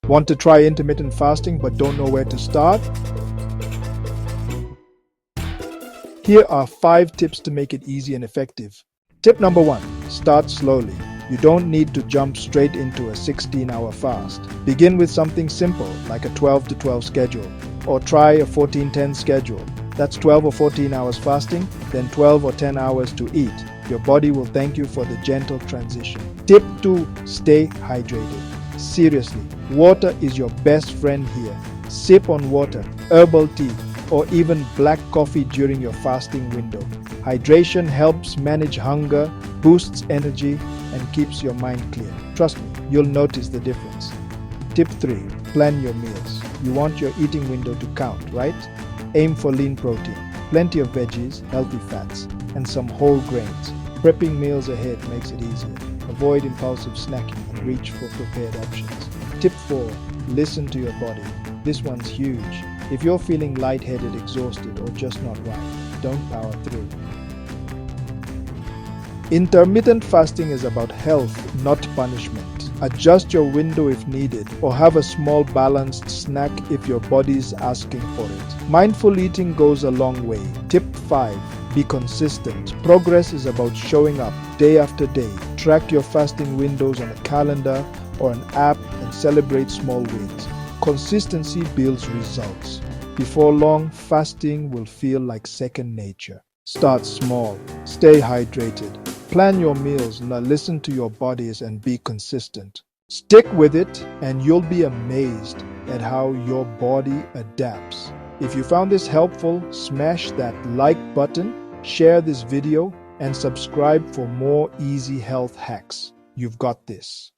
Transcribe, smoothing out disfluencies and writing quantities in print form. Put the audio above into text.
Want to try intermittent fasting but don't know where to start? Here are 5 tips to make it easy and effective. Tip number 1. Start slowly. You don't need to jump straight into a 16-hour fast. Begin with something simple like a 12 to 12 schedule, or try a 14-10 schedule. That's 12 or 14 hours fasting, then 12 or 10 hours to eat. Your body will thank you for the gentle transition. Tip 2. Stay hydrated. Seriously, water is your best friend here. Sip on water, herbal tea, or even black coffee during your fasting window. Hydration helps manage hunger, boosts energy, and keeps your mind clear. Trust me, you'll notice the difference. Tip 3. Plan your meals. You want your eating window to count, right? Aim for lean protein, plenty of veggies, healthy fats, and some whole grains. Prepping meals ahead makes it easier. Avoid impulsive snacking and reach for prepared options. Tip 4. Listen to your body. This one's huge. If you're feeling lightheaded, exhausted, or just not right, don't power through. Intermittent fasting is about health, not punishment. Adjust your window if needed, or have a small balanced snack if your body's asking for it. Mindful eating goes a long way. Tip 5. Be consistent. Progress is about showing up day after day. Track your fasting windows on a calendar or an app and celebrate small wins. Consistency builds results. Before long, fasting will feel like second nature. Start small. Stay hydrated. Plan your meals, now listen to your bodies and be consistent. Stick with it and you'll be amazed at how your body adapts. If you found this helpful, smash that like button, share this video, and subscribe for more easy health hacks. You've got this.